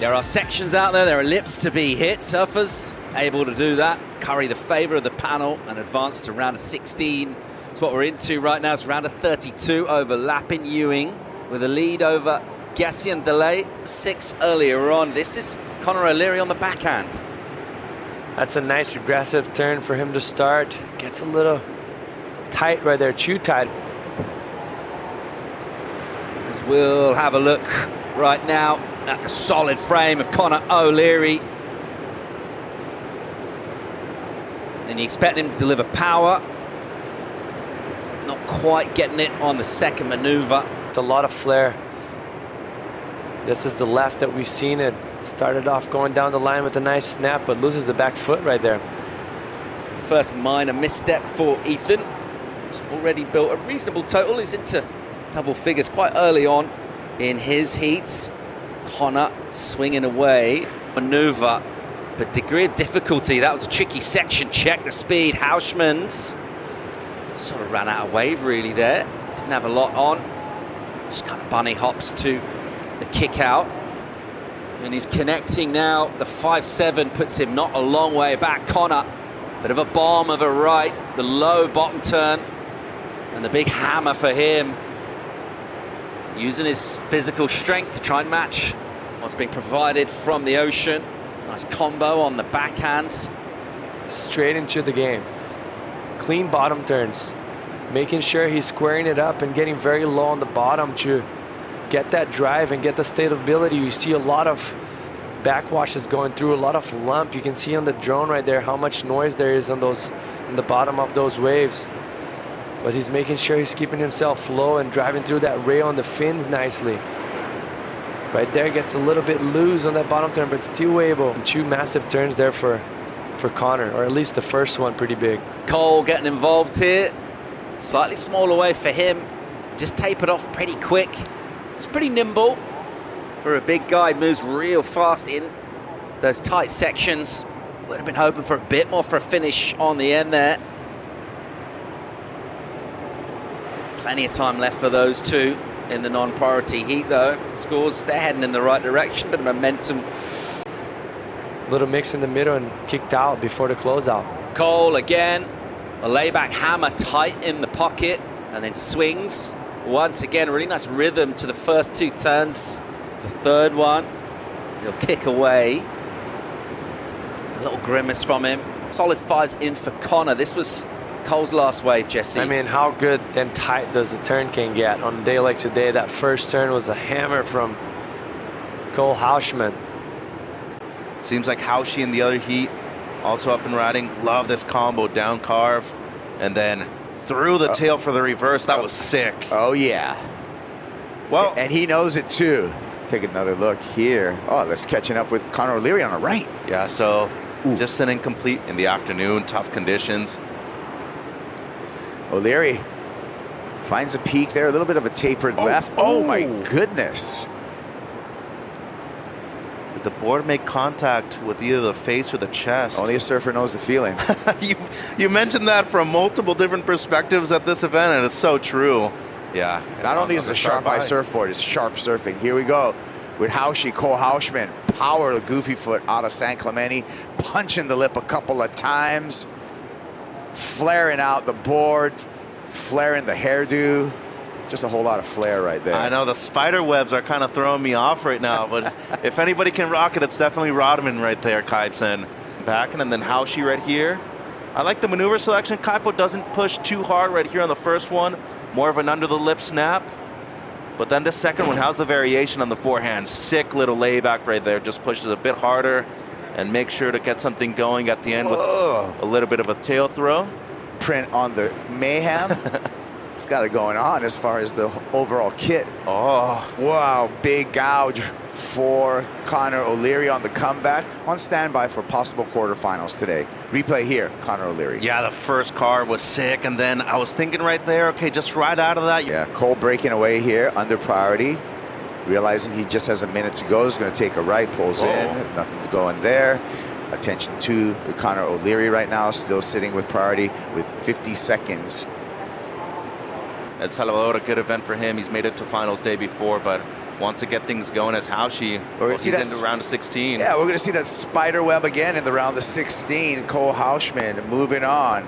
There are sections out there, there are lips to be hit. Surfers able to do that, curry the favour of the panel and advance to round of 16. That's what we're into right now. It's round of 32, overlapping Ewing with a lead over Gassian Delay 6 earlier on. This is Conor O'Leary on the backhand. That's a nice aggressive turn for him to start. Gets a little tight right there, too tight. As we'll have a look right now at the solid frame of Conor O'Leary. And you expect him to deliver power. Not quite getting it on the second maneuver. It's a lot of flair. This is the left that we've seen it. Started off going down the line with a nice snap, but loses the back foot right there. First minor misstep for Ethan. He's already built a reasonable total. He's into double figures quite early on in his heats. Conor swinging away. Maneuver, but degree of difficulty. That was a tricky section. Check the speed. Houshmand sort of ran out of wave really there. Didn't have a lot on. Just kind of bunny hops to the kick out. And he's connecting now. The 5-7 puts him not a long way back. Conor, bit of a bomb of a right. The low bottom turn. And the big hammer for him. Using his physical strength to try and match what's being provided from the ocean. Nice combo on the backhands. Straight into the game. Clean bottom turns. Making sure he's squaring it up and getting very low on the bottom to get that drive and get the stability. You see a lot of backwashes going through, a lot of lump. You can see on the drone right there how much noise there is on those in the bottom of those waves. But he's making sure he's keeping himself low and driving through that rail on the fins nicely. Right there, gets a little bit loose on that bottom turn, but still able. 2 massive turns there for Conor, or at least the first one pretty big. Cole getting involved here. Slightly smaller wave for him. Just tapered off pretty quick. It's pretty nimble for a big guy. Moves real fast in those tight sections. Would have been hoping for a bit more for a finish on the end there. Plenty of time left for those two in the non-priority heat though. Scores, they're heading in the right direction, but momentum. Little mix in the middle and kicked out before the closeout. Cole again, a layback hammer tight in the pocket, and then swings. Once again, a really nice rhythm to the first 2 turns. The third one, he'll kick away. A little grimace from him. Solid 5s in for Conor. This was Cole's last wave, Jesse. I mean, how good and tight does the turn can get? On a day like today, that first turn was a hammer from C.Houshmand. Seems like Houshy in the other heat, also up and riding. Love this combo, down carve, and then through the tail for the reverse. That was sick. Oh, yeah. Well, and he knows it, too. Take another look here. Oh, that's catching up with Conor O'Leary on the right. Yeah, so just an incomplete in the afternoon, tough conditions. O'Leary finds a peak there, a little bit of a tapered left. Oh, my goodness. Did the board make contact with either the face or the chest? Only a surfer knows the feeling. you mentioned that from multiple different perspectives at this event, and it's so true. Yeah. Not only is it a sharp eye surfboard, it's sharp surfing. Here we go with C.Houshmand. Power of Goofy Foot out of San Clemente. Punching the lip a couple of times. Flaring out the board, flaring the hairdo. Just a whole lot of flair right there. I know the spider webs are kind of throwing me off right now, but if anybody can rock it, it's definitely Rodman right there, Kaipsen. Back and then Houshy right here. I like the maneuver selection. Kaipo doesn't push too hard right here on the first one. More of an under the lip snap. But then the second one, how's the variation on the forehand? Sick little layback right there. Just pushes a bit harder and make sure to get something going at the end with a little bit of a tail throw. Print on the Mayhem. It's got it going on as far as the overall kit. Oh, wow, big gouge for Conor O'Leary on the comeback. On standby for possible quarterfinals today. Replay here, Conor O'Leary. Yeah, the first car was sick, and then I was thinking right there, okay, just right out of that. Yeah, Cole breaking away here under priority. Realizing he just has a minute to go, is going to take a right, pulls in, nothing to go in there. Attention to Conor O'Leary right now, still sitting with priority with 50 seconds. El Salvador, a good event for him. He's made it to finals day before, but wants to get things going as Houshi. He's into round of 16. Yeah, we're going to see that spider web again in the round of 16. C.Houshmand moving on.